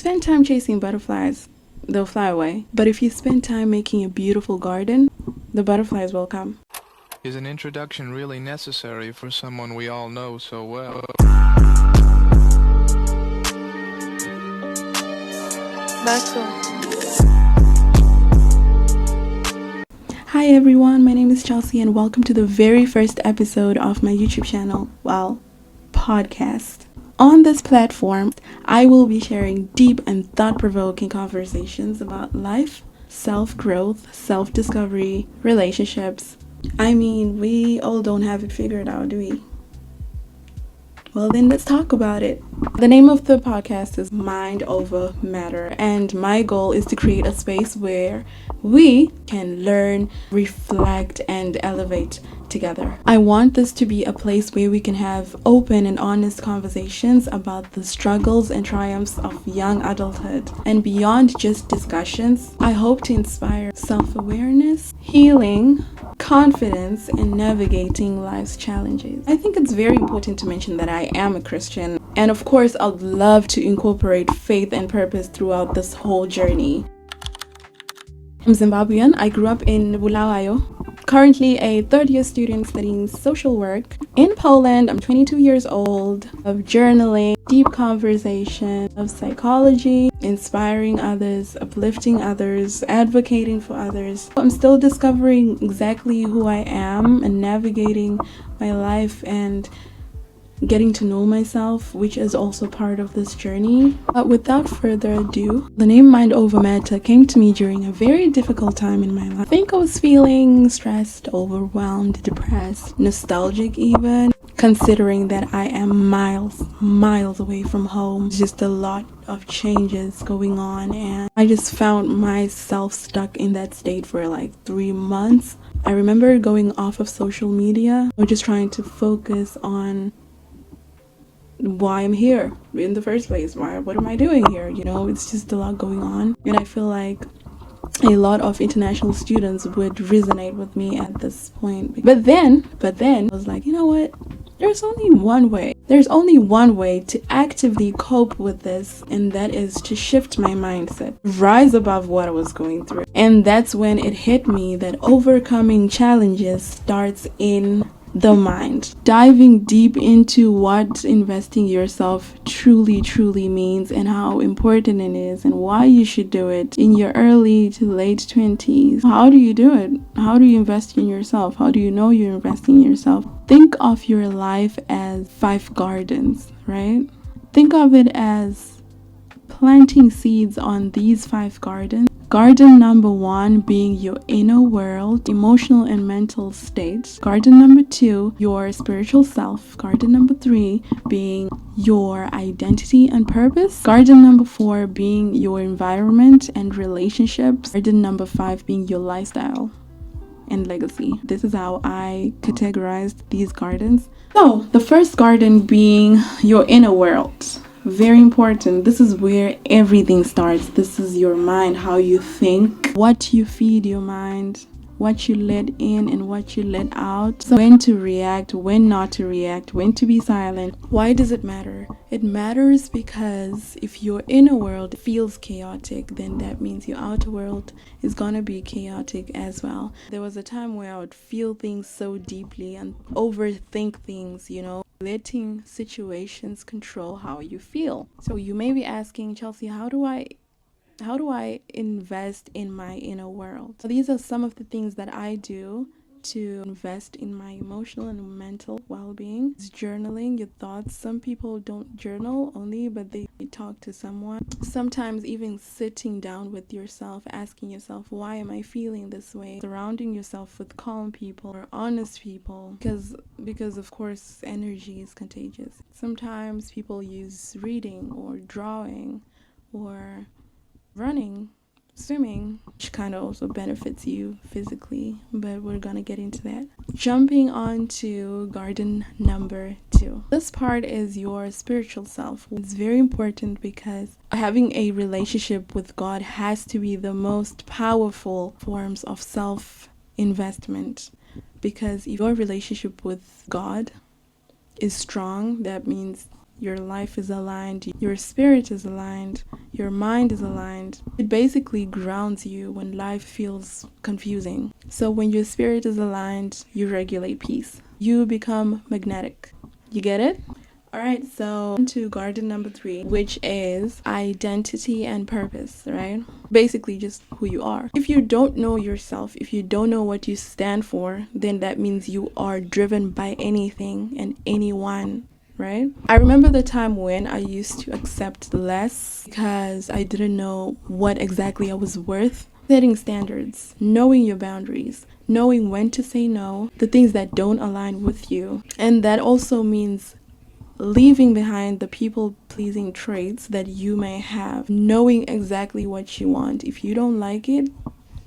spend time chasing butterflies, they'll fly away. But if you spend time making a beautiful garden, the butterflies will come. Is an introduction really necessary for someone we all know so well? Hi everyone, my name is Chelsea and welcome to the very first episode of my YouTube channel, podcast. On this platform, I will be sharing deep and thought-provoking conversations about life, self-growth, self-discovery, relationships. I mean, we all don't have it figured out, do we? Well, then let's talk about it. The name of the podcast is Mind Over Matter, and my goal is to create a space where we can learn, reflect, and elevate together. I want this to be a place where we can have open and honest conversations about the struggles and triumphs of young adulthood. And beyond just discussions, I hope to inspire self-awareness, healing, confidence in navigating life's challenges. I think it's very important to mention that I am a Christian, and of course I'd love to incorporate faith and purpose throughout this whole journey. I'm Zimbabwean. I grew up in Bulawayo. Currently a third-year student studying social work in Poland. I'm 22 years old. Of journaling, deep conversation, of psychology, inspiring others, uplifting others, advocating for others. I'm still discovering exactly who I am and navigating my life and getting to know myself, which is also part of this journey. But without further ado, the name Mind Over Matter came to me during a very difficult time in my life. I think I was feeling stressed, overwhelmed, depressed, nostalgic even, considering that I am miles away from home. Just a lot of changes going on, and I just found myself stuck in that state for like 3 months. I remember going off of social media or just trying to focus on why I'm here in the first place. What am I doing here? It's just a lot going on, and I feel like a lot of international students would resonate with me at this point. But then I was like, you know what? There's only one way. There's only one way to actively cope with this, and that is to shift my mindset, rise above what I was going through. And that's when it hit me that overcoming challenges starts in the mind. Diving deep into what investing yourself truly means and how important it is and why you should do it in your early to late 20s. How do you do it? How do you invest in yourself? How do you know you're investing in yourself? Think of your life as 5 gardens, right? Think of it as planting seeds on these 5 gardens. Garden number 1 being your inner world, emotional and mental state. Garden number 2, your spiritual self. Garden number 3 being your identity and purpose. Garden number 4 being your environment and relationships. Garden number 5 being your lifestyle and legacy. This is how I categorized these gardens. So the first garden being your inner world. Very important. This is where everything starts. This is your mind, how you think, what you feed your mind, what you let in and what you let out. So when to react, when not to react, when to be silent. Why does it matter? It matters because if your inner world feels chaotic, then that means your outer world is gonna be chaotic as well. There was a time where I would feel things so deeply and overthink things, letting situations control how you feel. So you may be asking, Chelsea, how do I invest in my inner world? So these are some of the things that I do to invest in my emotional and mental well-being. It's journaling your thoughts. Some people don't journal only, but they talk to someone. Sometimes even sitting down with yourself, asking yourself, why am I feeling this way? Surrounding yourself with calm people or honest people, because of course energy is contagious. Sometimes people use reading or drawing or running, swimming, which kind of also benefits you physically, but we're gonna get into that. Jumping on to garden number 2. This part is your spiritual self. It's very important because having a relationship with God has to be the most powerful forms of self-investment, because if your relationship with God is strong, that means your life is aligned, your spirit is aligned, your mind is aligned. It basically grounds you when life feels confusing. So when your spirit is aligned, you regulate peace. You become magnetic. You get it? Alright, so on to garden number 3, which is identity and purpose, right? Basically just who you are. If you don't know yourself, if you don't know what you stand for, then that means you are driven by anything and anyone, right? I remember the time when I used to accept less because I didn't know what exactly I was worth. Setting standards, knowing your boundaries, knowing when to say no, the things that don't align with you. And that also means leaving behind the people-pleasing traits that you may have, knowing exactly what you want. If you don't like it,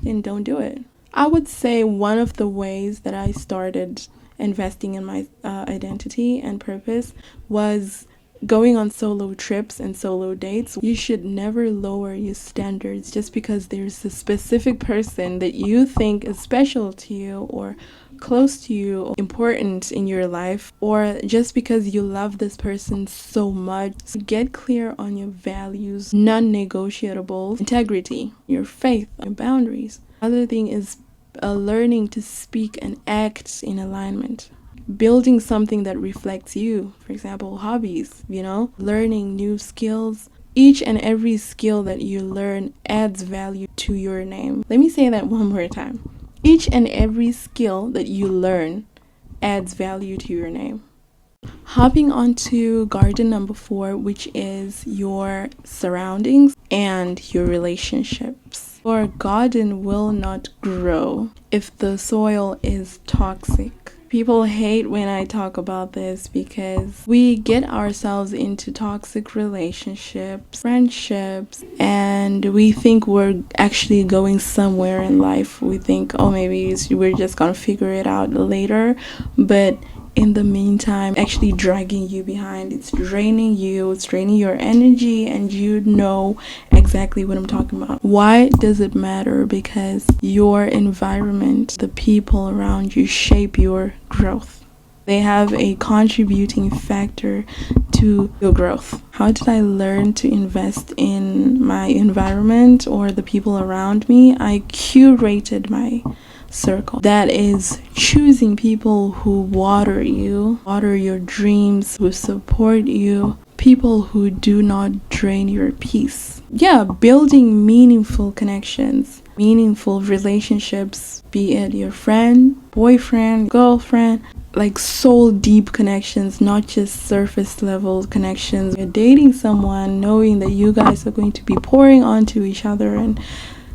then don't do it. I would say one of the ways that I started investing in my identity and purpose was going on solo trips and solo dates. You should never lower your standards just because there's a specific person that you think is special to you or close to you or important in your life, or just because you love this person so much. So get clear on your values, non-negotiables, integrity, your faith, your boundaries. Other thing is learning to speak and act in alignment. Building something that reflects you, for example, hobbies, learning new skills. Each and every skill that you learn adds value to your name. Let me say that one more time. Each and every skill that you learn adds value to your name. Hopping onto garden number 4, which is your surroundings and your relationships. Your garden will not grow if the soil is toxic. People hate when I talk about this because we get ourselves into toxic relationships, friendships, and we think we're actually going somewhere in life. We think, oh, maybe we're just gonna figure it out later, but in the meantime, actually dragging you behind. It's draining you, it's draining your energy, and you know exactly what I'm talking about. Why does it matter? Because your environment, the people around you shape your growth. They have a contributing factor to your growth. How did I learn to invest in my environment or the people around me? I curated my circle. That is choosing people who water your dreams, who support you, people who do not drain your peace. Yeah, building meaningful connections, meaningful relationships, be it your friend, boyfriend, girlfriend, like soul deep connections, not just surface level connections. You're dating someone knowing that you guys are going to be pouring onto each other and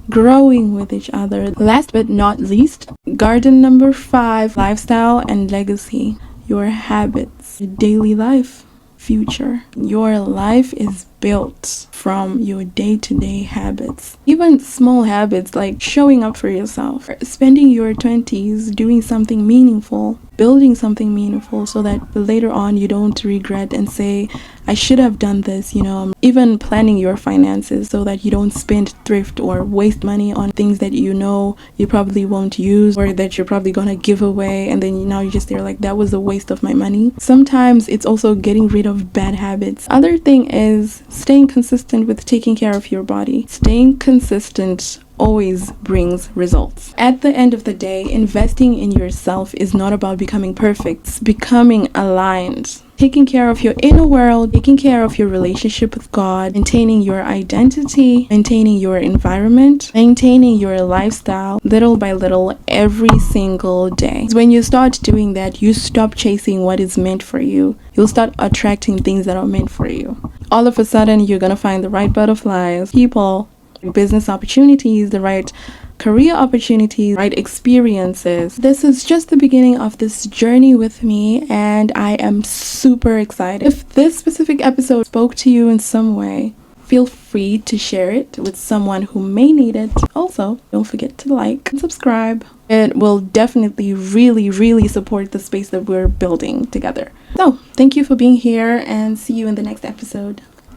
growing with each other. Last but not least, garden number 5, lifestyle and legacy. Your habits, your daily life, future. Your life is built from your day-to-day habits. Even small habits like showing up for yourself, spending your 20s doing something meaningful, building something meaningful so that later on you don't regret and say, I should have done this, Even planning your finances so that you don't spend thrift or waste money on things that you know you probably won't use or that you're probably gonna give away, and then now you're just there like, that was a waste of my money. Sometimes it's also getting rid of bad habits. Other thing is staying consistent with taking care of your body. Staying consistent always brings results. At the end of the day, investing in yourself is not about becoming perfect. It's becoming aligned. Taking care of your inner world, taking care of your relationship with God, maintaining your identity, maintaining your environment, maintaining your lifestyle, little by little, every single day. When you start doing that, you stop chasing what is meant for you. You'll start attracting things that are meant for you. All of a sudden, you're gonna find the right butterflies, people, business opportunities, the right career opportunities, right experiences. This is just the beginning of this journey with me, and I am super excited. If this specific episode spoke to you in some way, feel free to share it with someone who may need it. Also, don't forget to like and subscribe. It will definitely really support the space that we're building together. So, thank you for being here, and see you in the next episode.